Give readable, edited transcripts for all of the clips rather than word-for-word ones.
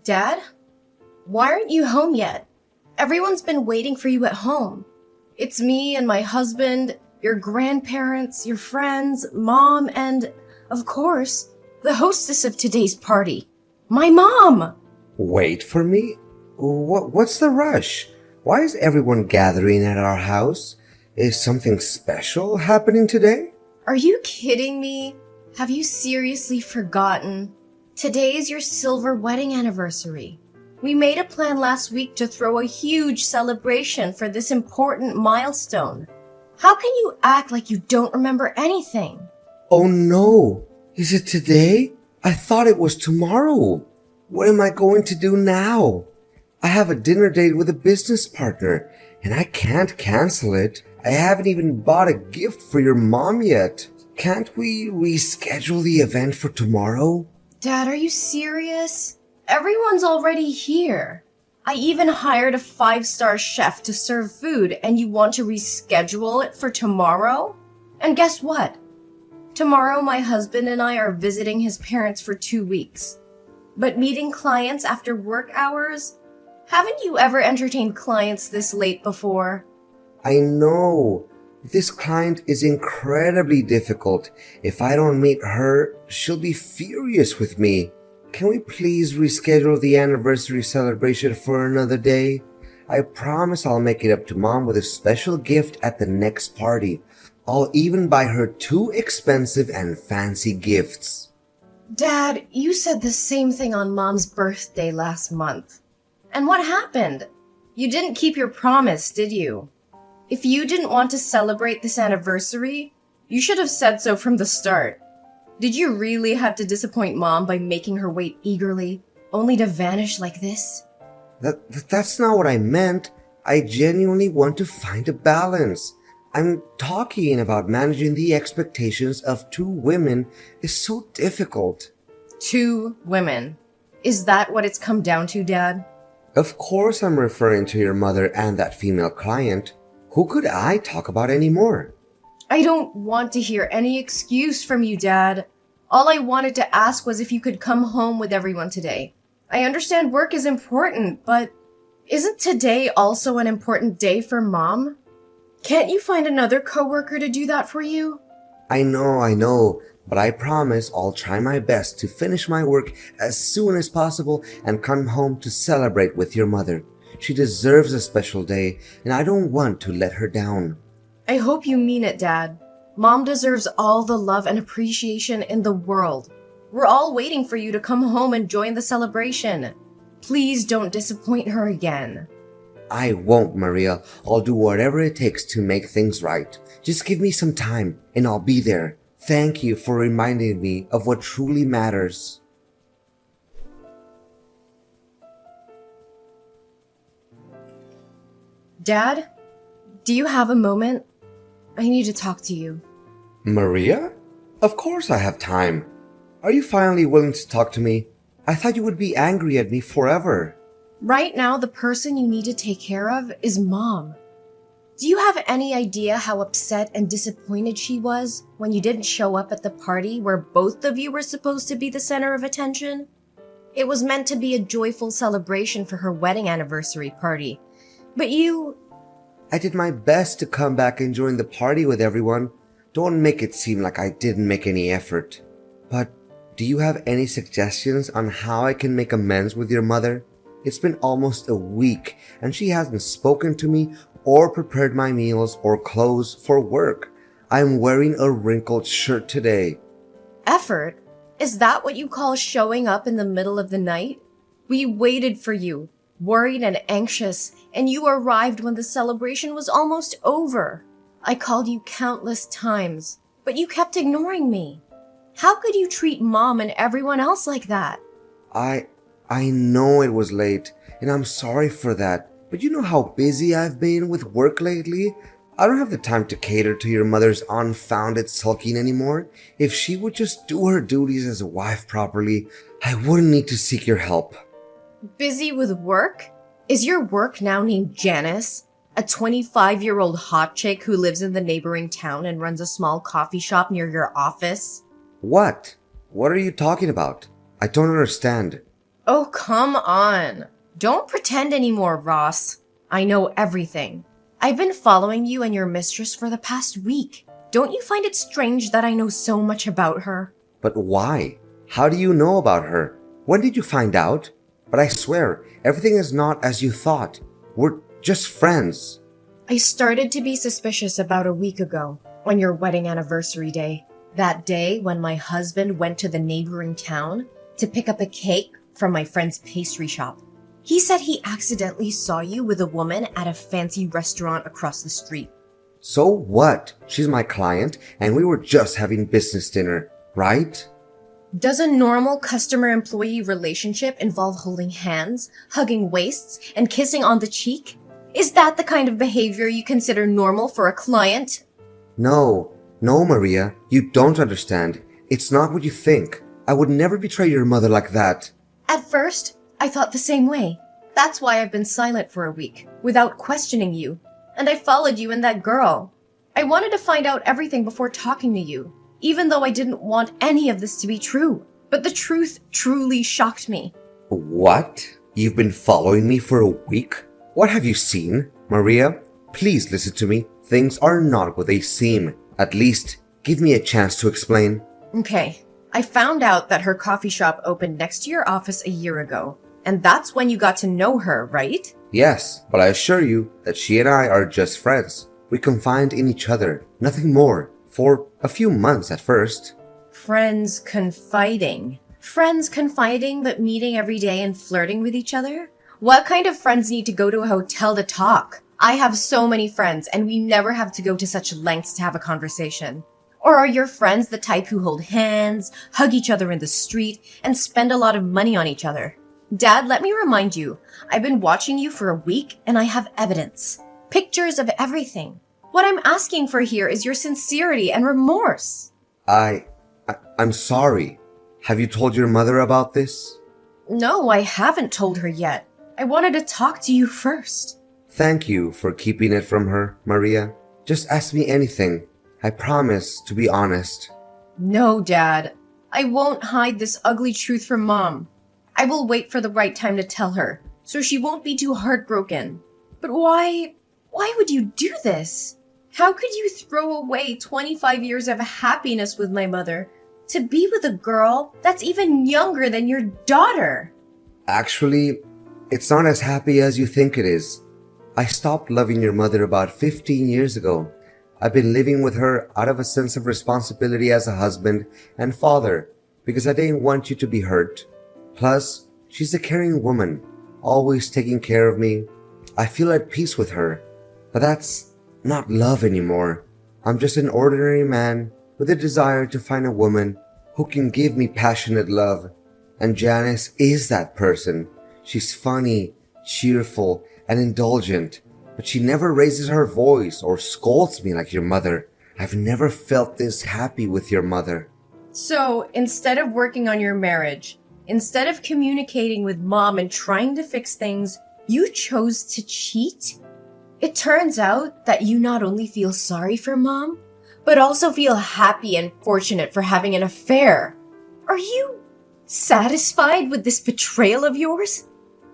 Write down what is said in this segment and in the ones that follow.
Dad? Why aren't you home yet? Everyone's been waiting for you at home. It's me and my husband, your grandparents, your friends, Mom, and, of course, the hostess of today's party, my mom! Wait for me? What's the rush? Why is everyone gathering at our house? Is something special happening today? Are you kidding me? Have you seriously forgotten? Today is your silver wedding anniversary. We made a plan last week to throw a huge celebration for this important milestone. How can you act like you don't remember anything? Oh no! Is it today? I thought it was tomorrow. What am I going to do now? I have a dinner date with a business partner, and I can't cancel it. I haven't even bought a gift for your mom yet. Can't we reschedule the event for tomorrow? Dad, are you serious? Everyone's already here. I even hired a 5-star chef to serve food, and you want to reschedule it for tomorrow? And guess what? Tomorrow my husband and I are visiting his parents for 2 weeks. But meeting clients after work hours? Haven't you ever entertained clients this late before? I know. This client is incredibly difficult. If I don't meet her, she'll be furious with me. Can we please reschedule the anniversary celebration for another day? I promise I'll make it up to Mom with a special gift at the next party. I'll even buy her 2 expensive and fancy gifts. Dad, you said the same thing on Mom's birthday last month. And what happened? You didn't keep your promise, did you? If you didn't want to celebrate this anniversary, you should have said so from the start. Did you really have to disappoint Mom by making her wait eagerly, only to vanish like this? That's not what I meant. I genuinely want to find a balance. I'm talking about managing the expectations of 2 women is so difficult. 2 women. Is that what it's come down to, Dad? Of course I'm referring to your mother and that female client. Who could I talk about anymore? I don't want to hear any excuse from you, Dad. All I wanted to ask was if you could come home with everyone today. I understand work is important, but isn't today also an important day for Mom? Can't you find another coworker to do that for you? I know, but I promise I'll try my best to finish my work as soon as possible and come home to celebrate with your mother. She deserves a special day, and I don't want to let her down. I hope you mean it, Dad. Mom deserves all the love and appreciation in the world. We're all waiting for you to come home and join the celebration. Please don't disappoint her again. I won't, Maria. I'll do whatever it takes to make things right. Just give me some time, and I'll be there. Thank you for reminding me of what truly matters. Dad, do you have a moment? I need to talk to you. Maria? Of course I have time. Are you finally willing to talk to me? I thought you would be angry at me forever. Right now, the person you need to take care of is Mom. Do you have any idea how upset and disappointed she was when you didn't show up at the party where both of you were supposed to be the center of attention? It was meant to be a joyful celebration for her wedding anniversary party, but I did my best to come back and join the party with everyone. Don't make it seem like I didn't make any effort. But do you have any suggestions on how I can make amends with your mother? It's been almost a week and she hasn't spoken to me or prepared my meals or clothes for work. I'm wearing a wrinkled shirt today. Effort? Is that what you call showing up in the middle of the night? We waited for you, worried and anxious, and you arrived when the celebration was almost over. I called you countless times, but you kept ignoring me. How could you treat Mom and everyone else like that? I know it was late, and I'm sorry for that, but you know how busy I've been with work lately? I don't have the time to cater to your mother's unfounded sulking anymore. If she would just do her duties as a wife properly, I wouldn't need to seek your help. Busy with work? Is your work now named Janice? A 25-year-old hot chick who lives in the neighboring town and runs a small coffee shop near your office? What? What are you talking about? I don't understand. Oh, come on. Don't pretend anymore, Ross. I know everything. I've been following you and your mistress for the past week. Don't you find it strange that I know so much about her? But why? How do you know about her? When did you find out? But I swear, everything is not as you thought. We're just friends. I started to be suspicious about a week ago, on your wedding anniversary day. That day when my husband went to the neighboring town to pick up a cake from my friend's pastry shop. He said he accidentally saw you with a woman at a fancy restaurant across the street. So what? She's my client, and we were just having business dinner, right? Does a normal customer-employee relationship involve holding hands, hugging waists, and kissing on the cheek? Is that the kind of behavior you consider normal for a client? No, Maria, you don't understand. It's not what you think. I would never betray your mother like that. At first, I thought the same way. That's why I've been silent for a week, without questioning you. And I followed you and that girl. I wanted to find out everything before talking to you, even though I didn't want any of this to be true. But the truth truly shocked me. What? You've been following me for a week? What have you seen? Maria, please listen to me. Things are not what they seem. At least, give me a chance to explain. Okay, I found out that her coffee shop opened next to your office a year ago. And that's when you got to know her, right? Yes, but I assure you that she and I are just friends. We confide in each other, nothing more, for a few months at first. Friends confiding. Friends confiding but meeting every day and flirting with each other? What kind of friends need to go to a hotel to talk? I have so many friends and we never have to go to such lengths to have a conversation. Or are your friends the type who hold hands, hug each other in the street, and spend a lot of money on each other? Dad, let me remind you, I've been watching you for a week and I have evidence. Pictures of everything. What I'm asking for here is your sincerity and remorse. I'm sorry. Have you told your mother about this? No, I haven't told her yet. I wanted to talk to you first. Thank you for keeping it from her, Maria. Just ask me anything. I promise to be honest. No, Dad. I won't hide this ugly truth from Mom. I will wait for the right time to tell her, so she won't be too heartbroken. But why would you do this? How could you throw away 25 years of happiness with my mother to be with a girl that's even younger than your daughter? Actually, it's not as happy as you think it is. I stopped loving your mother about 15 years ago. I've been living with her out of a sense of responsibility as a husband and father because I didn't want you to be hurt. Plus, she's a caring woman, always taking care of me. I feel at peace with her. But that's not love anymore. I'm just an ordinary man with a desire to find a woman who can give me passionate love. And Janice is that person. She's funny, cheerful, and indulgent, but she never raises her voice or scolds me like your mother. I've never felt this happy with your mother. So, instead of working on your marriage, instead of communicating with Mom and trying to fix things, you chose to cheat? It turns out that you not only feel sorry for Mom, but also feel happy and fortunate for having an affair. Are you satisfied with this betrayal of yours?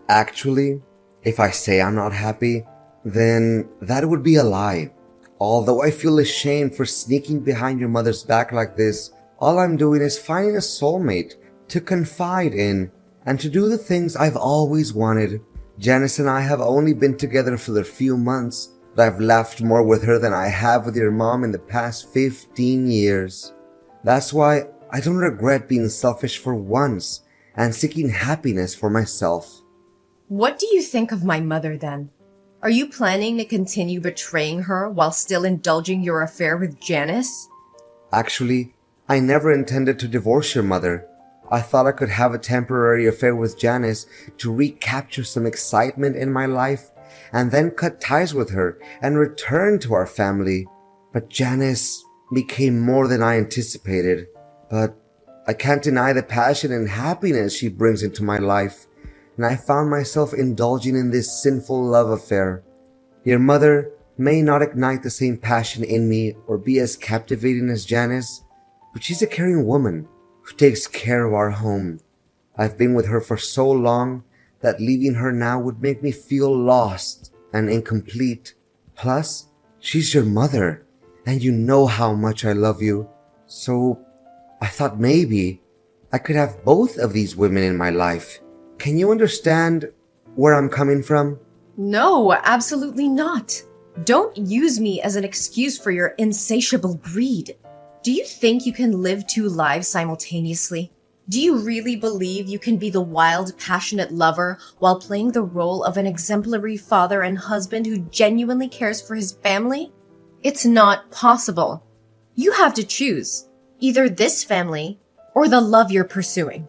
Actually, if I say I'm not happy, then that would be a lie. Although I feel ashamed for sneaking behind your mother's back like this, all I'm doing is finding a soulmate to confide in and to do the things I've always wanted. Janice and I have only been together for a few months, but I've laughed more with her than I have with your mom in the past 15 years. That's why I don't regret being selfish for once and seeking happiness for myself. What do you think of my mother then? Are you planning to continue betraying her while still indulging your affair with Janice? Actually, I never intended to divorce your mother. I thought I could have a temporary affair with Janice to recapture some excitement in my life and then cut ties with her and return to our family. But Janice became more than I anticipated. But I can't deny the passion and happiness she brings into my life, and I found myself indulging in this sinful love affair. Your mother may not ignite the same passion in me or be as captivating as Janice, but she's a caring woman who takes care of our home. I've been with her for so long that leaving her now would make me feel lost and incomplete. Plus, she's your mother, and you know how much I love you. So I thought maybe I could have both of these women in my life. Can you understand where I'm coming from? No, absolutely not. Don't use me as an excuse for your insatiable greed. Do you think you can live two lives simultaneously? Do you really believe you can be the wild, passionate lover while playing the role of an exemplary father and husband who genuinely cares for his family? It's not possible. You have to choose either this family or the love you're pursuing.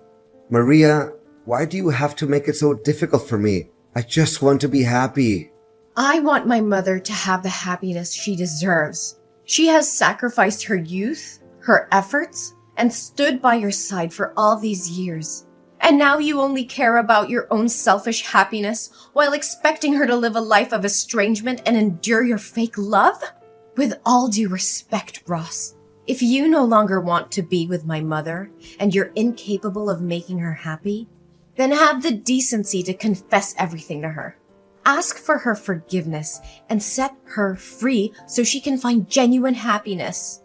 Maria, why do you have to make it so difficult for me? I just want to be happy. I want my mother to have the happiness she deserves. She has sacrificed her youth, her efforts, and stood by your side for all these years. And now you only care about your own selfish happiness while expecting her to live a life of estrangement and endure your fake love? With all due respect, Ross, if you no longer want to be with my mother and you're incapable of making her happy, then have the decency to confess everything to her. Ask for her forgiveness and set her free so she can find genuine happiness.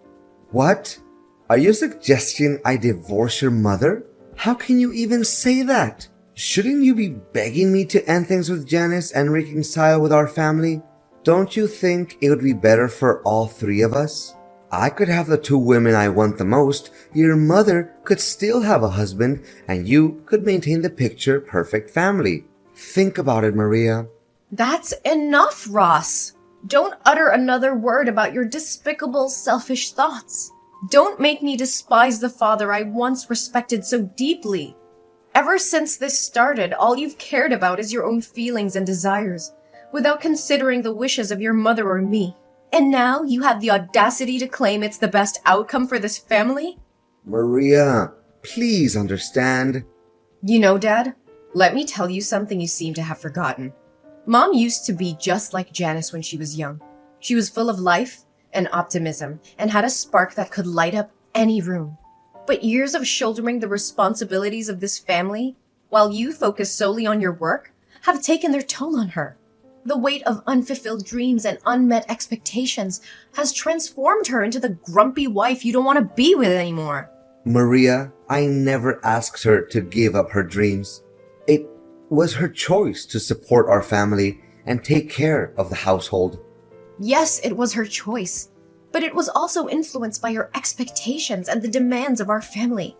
What? Are you suggesting I divorce your mother? How can you even say that? Shouldn't you be begging me to end things with Janice and reconcile with our family? Don't you think it would be better for all three of us? I could have the two women I want the most, your mother could still have a husband, and you could maintain the picture perfect family. Think about it, Maria. That's enough, Ross. Don't utter another word about your despicable, selfish thoughts. Don't make me despise the father I once respected so deeply. Ever since this started, all you've cared about is your own feelings and desires, without considering the wishes of your mother or me. And now you have the audacity to claim it's the best outcome for this family? Maria, please understand. You know, Dad, let me tell you something you seem to have forgotten. Mom used to be just like Janice when she was young. She was full of life and optimism and had a spark that could light up any room. But years of shouldering the responsibilities of this family, while you focus solely on your work, have taken their toll on her. The weight of unfulfilled dreams and unmet expectations has transformed her into the grumpy wife you don't want to be with anymore. Maria, I never asked her to give up her dreams. It was her choice to support our family and take care of the household. Yes, it was her choice, but it was also influenced by her expectations and the demands of our family.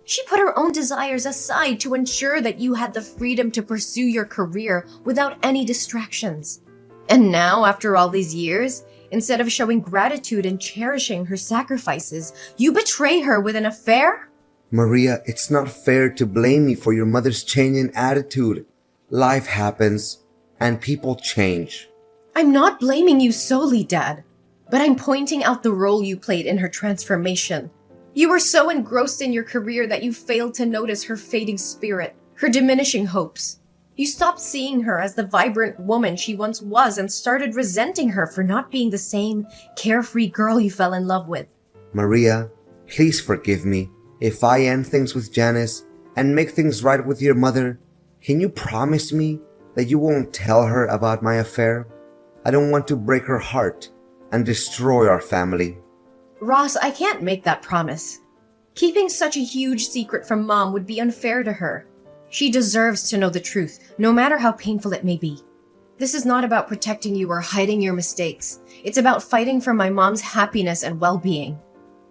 She put her own desires aside to ensure that you had the freedom to pursue your career without any distractions. And now, after all these years, instead of showing gratitude and cherishing her sacrifices, you betray her with an affair? Maria, it's not fair to blame me for your mother's change in attitude. Life happens, and people change. I'm not blaming you solely, Dad, but I'm pointing out the role you played in her transformation. You were so engrossed in your career that you failed to notice her fading spirit, her diminishing hopes. You stopped seeing her as the vibrant woman she once was and started resenting her for not being the same carefree girl you fell in love with. Maria, please forgive me. If I end things with Janice and make things right with your mother, can you promise me that you won't tell her about my affair? I don't want to break her heart and destroy our family. Ross, I can't make that promise. Keeping such a huge secret from Mom would be unfair to her. She deserves to know the truth, no matter how painful it may be. This is not about protecting you or hiding your mistakes. It's about fighting for my mom's happiness and well-being.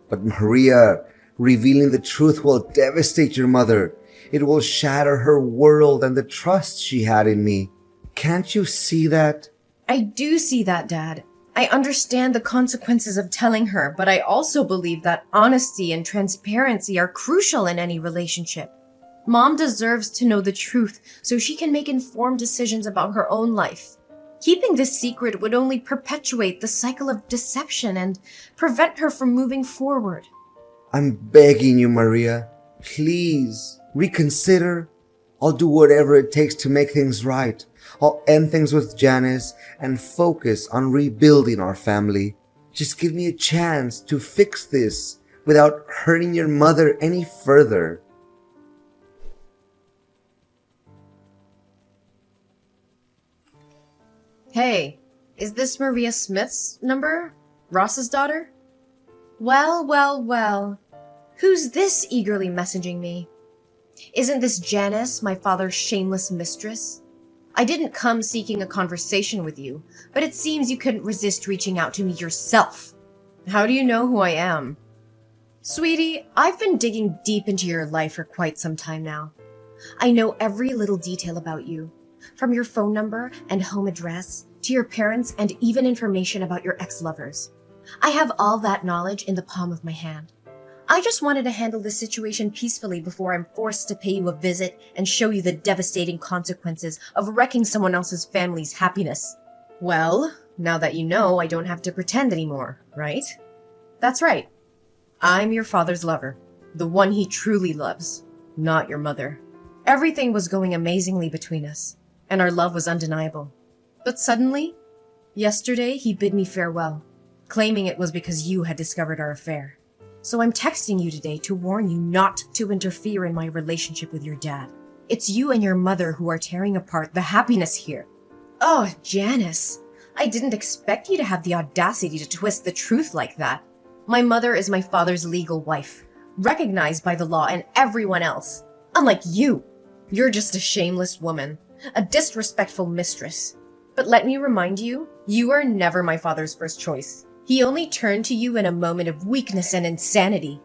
But Maria, revealing the truth will devastate your mother. It will shatter her world and the trust she had in me. Can't you see that? I do see that, Dad. I understand the consequences of telling her, but I also believe that honesty and transparency are crucial in any relationship. Mom deserves to know the truth so she can make informed decisions about her own life. Keeping this secret would only perpetuate the cycle of deception and prevent her from moving forward. I'm begging you, Maria. Please, reconsider. I'll do whatever it takes to make things right. I'll end things with Janice and focus on rebuilding our family. Just give me a chance to fix this without hurting your mother any further. Hey, is this Maria Smith's number? Ross's daughter? Well, well, well. Who's this eagerly messaging me? Isn't this Janice, my father's shameless mistress? I didn't come seeking a conversation with you, but it seems you couldn't resist reaching out to me yourself. How do you know who I am? Sweetie, I've been digging deep into your life for quite some time now. I know every little detail about you, from your phone number and home address to your parents and even information about your ex-lovers. I have all that knowledge in the palm of my hand. I just wanted to handle this situation peacefully before I'm forced to pay you a visit and show you the devastating consequences of wrecking someone else's family's happiness. Well, now that you know, I don't have to pretend anymore, right? That's right. I'm your father's lover, the one he truly loves, not your mother. Everything was going amazingly between us, and our love was undeniable. But suddenly, yesterday, he bid me farewell, claiming it was because you had discovered our affair. So I'm texting you today to warn you not to interfere in my relationship with your dad. It's you and your mother who are tearing apart the happiness here. Oh, Janice, I didn't expect you to have the audacity to twist the truth like that. My mother is my father's legal wife, recognized by the law and everyone else. Unlike you, you're just a shameless woman, a disrespectful mistress. But let me remind you, you are never my father's first choice. He only turned to you in a moment of weakness and insanity.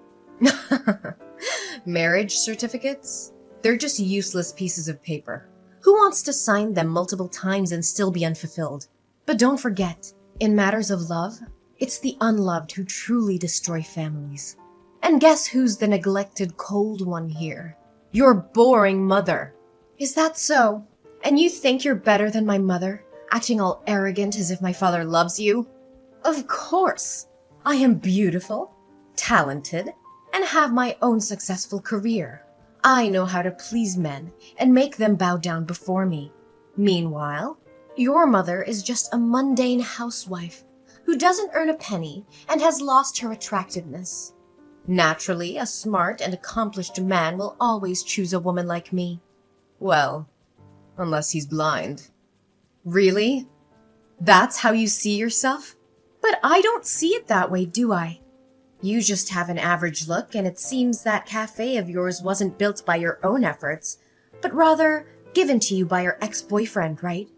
Marriage certificates? They're just useless pieces of paper. Who wants to sign them multiple times and still be unfulfilled? But don't forget, in matters of love, it's the unloved who truly destroy families. And guess who's the neglected cold one here? Your boring mother. Is that so? And you think you're better than my mother, acting all arrogant as if my father loves you? Of course. I am beautiful, talented, and have my own successful career. I know how to please men and make them bow down before me. Meanwhile, your mother is just a mundane housewife who doesn't earn a penny and has lost her attractiveness. Naturally, a smart and accomplished man will always choose a woman like me. Well, unless he's blind. Really? That's how you see yourself? But I don't see it that way, do I? You just have an average look, and it seems that cafe of yours wasn't built by your own efforts, but rather given to you by your ex-boyfriend, right?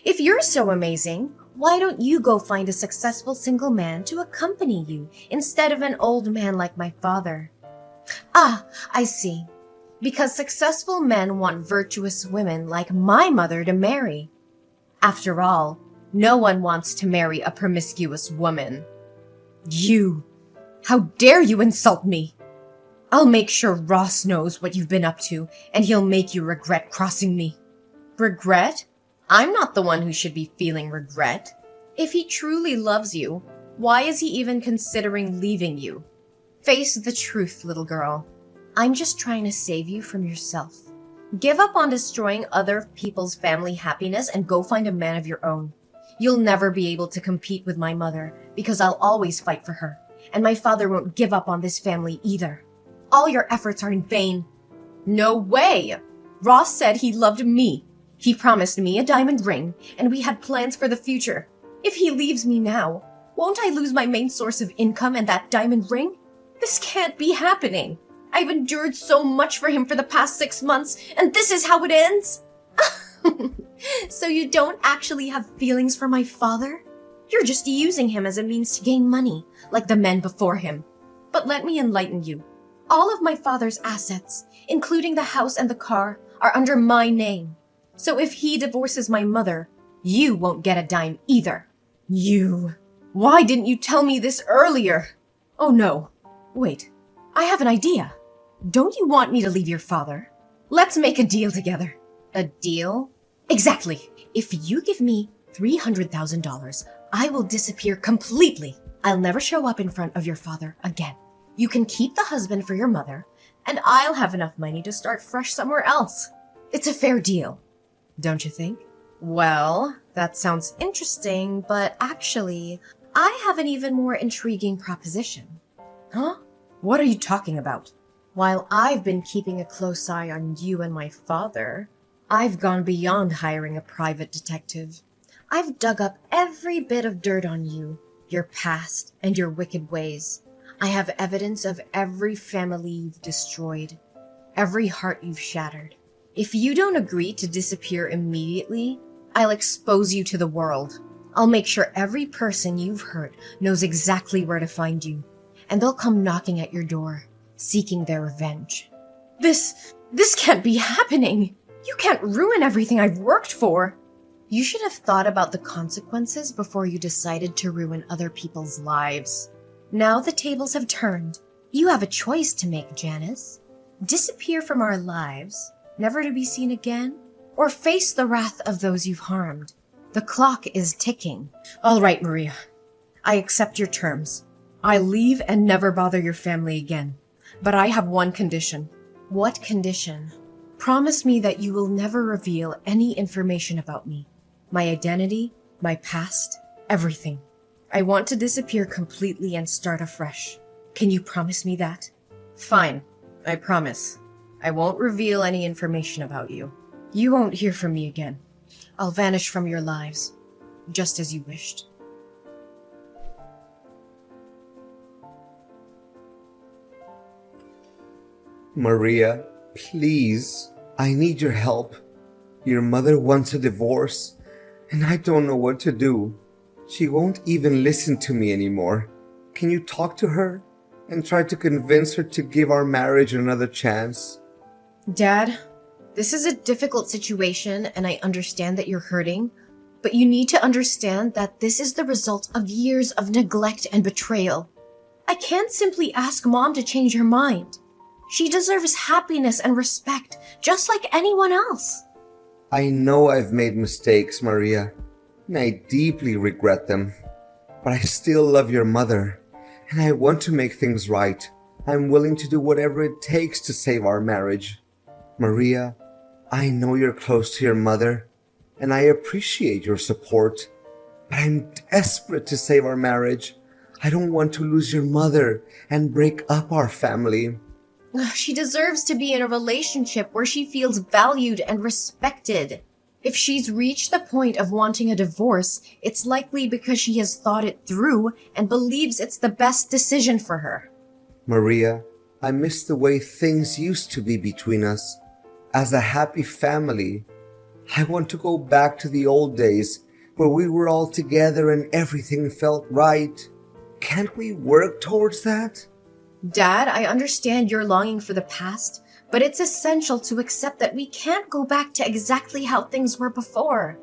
If you're so amazing, why don't you go find a successful single man to accompany you instead of an old man like my father? Ah, I see. Because successful men want virtuous women like my mother to marry. After all, no one wants to marry a promiscuous woman. You! How dare you insult me? I'll make sure Ross knows what you've been up to, and he'll make you regret crossing me. Regret? I'm not the one who should be feeling regret. If he truly loves you, why is he even considering leaving you? Face the truth, little girl. I'm just trying to save you from yourself. Give up on destroying other people's family happiness and go find a man of your own. You'll never be able to compete with my mother because I'll always fight for her, and my father won't give up on this family either. All your efforts are in vain. No way! Ross said he loved me. He promised me a diamond ring, and we had plans for the future. If he leaves me now, won't I lose my main source of income and that diamond ring? This can't be happening. I've endured so much for him for the past 6 months, and this is how it ends? So you don't actually have feelings for my father? You're just using him as a means to gain money, like the men before him. But let me enlighten you. All of my father's assets, including the house and the car, are under my name. So if he divorces my mother, you won't get a dime either. You! Why didn't you tell me this earlier? Oh no. Wait, I have an idea. Don't you want me to leave your father? Let's make a deal together. A deal? Exactly. If you give me $300,000, I will disappear completely. I'll never show up in front of your father again. You can keep the husband for your mother, and I'll have enough money to start fresh somewhere else. It's a fair deal, don't you think? Well, that sounds interesting, but actually, I have an even more intriguing proposition. Huh? What are you talking about? While I've been keeping a close eye on you and my father, I've gone beyond hiring a private detective. I've dug up every bit of dirt on you, your past, and your wicked ways. I have evidence of every family you've destroyed, every heart you've shattered. If you don't agree to disappear immediately, I'll expose you to the world. I'll make sure every person you've hurt knows exactly where to find you, and they'll come knocking at your door, seeking their revenge. This can't be happening. You can't ruin everything I've worked for. You should have thought about the consequences before you decided to ruin other people's lives. Now the tables have turned. You have a choice to make, Janice. Disappear from our lives, never to be seen again, or face the wrath of those you've harmed. The clock is ticking. All right, Maria. I accept your terms. I'll leave and never bother your family again. But I have one condition. What condition? Promise me that you will never reveal any information about me. My identity, my past, everything. I want to disappear completely and start afresh. Can you promise me that? Fine. I promise. I won't reveal any information about you. You won't hear from me again. I'll vanish from your lives, just as you wished. Maria, please, I need your help. Your mother wants a divorce, and I don't know what to do. She won't even listen to me anymore. Can you talk to her and try to convince her to give our marriage another chance? Dad, this is a difficult situation, and I understand that you're hurting, but you need to understand that this is the result of years of neglect and betrayal. I can't simply ask Mom to change her mind. She deserves happiness and respect, just like anyone else. I know I've made mistakes, Maria, and I deeply regret them. But I still love your mother, and I want to make things right. I'm willing to do whatever it takes to save our marriage. Maria, I know you're close to your mother, and I appreciate your support. But I'm desperate to save our marriage. I don't want to lose your mother and break up our family. She deserves to be in a relationship where she feels valued and respected. If she's reached the point of wanting a divorce, it's likely because she has thought it through and believes it's the best decision for her. Maria, I miss the way things used to be between us. As a happy family, I want to go back to the old days where we were all together and everything felt right. Can't we work towards that? Dad, I understand you're longing for the past, but it's essential to accept that we can't go back to exactly how things were before.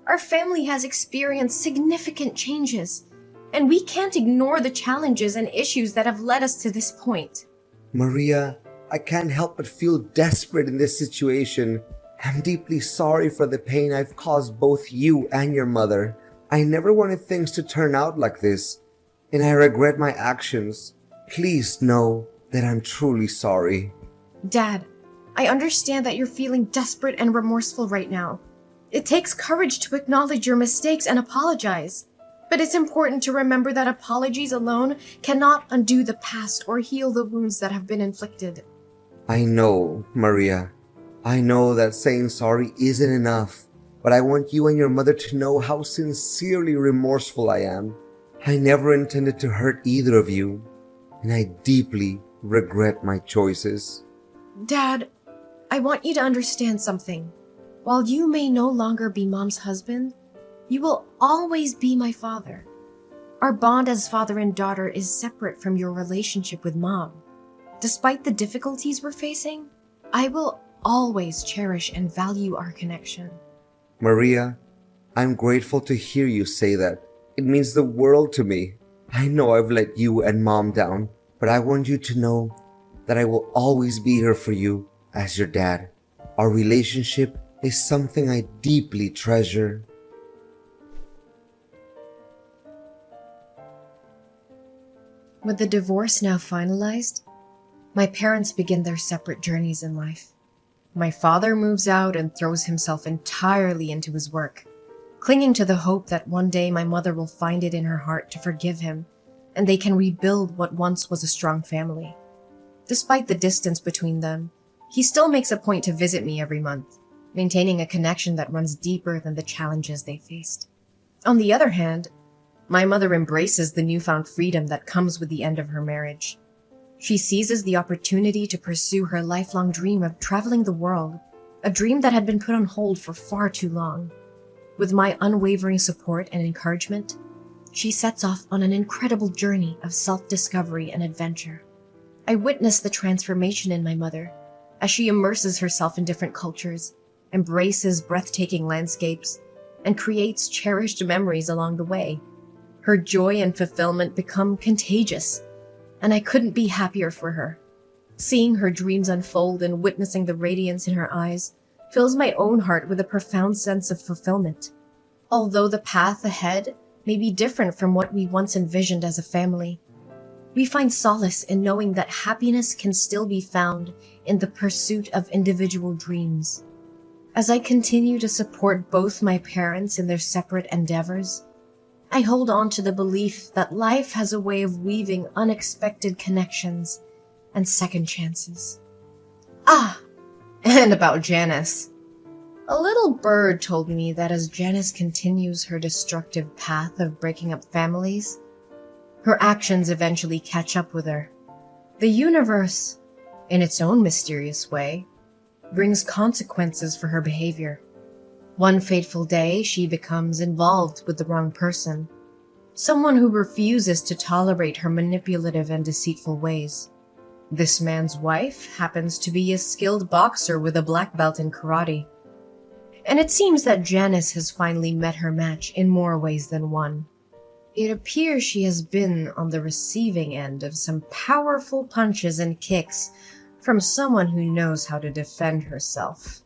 Our family has experienced significant changes, and we can't ignore the challenges and issues that have led us to this point. Maria, I can't help but feel desperate in this situation. I'm deeply sorry for the pain I've caused both you and your mother. I never wanted things to turn out like this, and I regret my actions. Please know that I'm truly sorry. Dad, I understand that you're feeling desperate and remorseful right now. It takes courage to acknowledge your mistakes and apologize. But it's important to remember that apologies alone cannot undo the past or heal the wounds that have been inflicted. I know, Maria. I know that saying sorry isn't enough, but I want you and your mother to know how sincerely remorseful I am. I never intended to hurt either of you, and I deeply regret my choices. Dad, I want you to understand something. While you may no longer be Mom's husband, you will always be my father. Our bond as father and daughter is separate from your relationship with Mom. Despite the difficulties we're facing, I will always cherish and value our connection. Maria, I'm grateful to hear you say that. It means the world to me. I know I've let you and Mom down, but I want you to know that I will always be here for you as your dad. Our relationship is something I deeply treasure. With the divorce now finalized, my parents begin their separate journeys in life. My father moves out and throws himself entirely into his work, clinging to the hope that one day my mother will find it in her heart to forgive him, and they can rebuild what once was a strong family. Despite the distance between them, he still makes a point to visit me every month, maintaining a connection that runs deeper than the challenges they faced. On the other hand, my mother embraces the newfound freedom that comes with the end of her marriage. She seizes the opportunity to pursue her lifelong dream of traveling the world, a dream that had been put on hold for far too long. With my unwavering support and encouragement, she sets off on an incredible journey of self-discovery and adventure. I witness the transformation in my mother as she immerses herself in different cultures, embraces breathtaking landscapes, and creates cherished memories along the way. Her joy and fulfillment become contagious, and I couldn't be happier for her. Seeing her dreams unfold and witnessing the radiance in her eyes fills my own heart with a profound sense of fulfillment. Although the path ahead may be different from what we once envisioned as a family, we find solace in knowing that happiness can still be found in the pursuit of individual dreams. As I continue to support both my parents in their separate endeavors, I hold on to the belief that life has a way of weaving unexpected connections and second chances. And about Janice. A little bird told me that as Janice continues her destructive path of breaking up families, her actions eventually catch up with her. The universe, in its own mysterious way, brings consequences for her behavior. One fateful day, she becomes involved with the wrong person, someone who refuses to tolerate her manipulative and deceitful ways. This man's wife happens to be a skilled boxer with a black belt in karate. And it seems that Janice has finally met her match in more ways than one. It appears she has been on the receiving end of some powerful punches and kicks from someone who knows how to defend herself.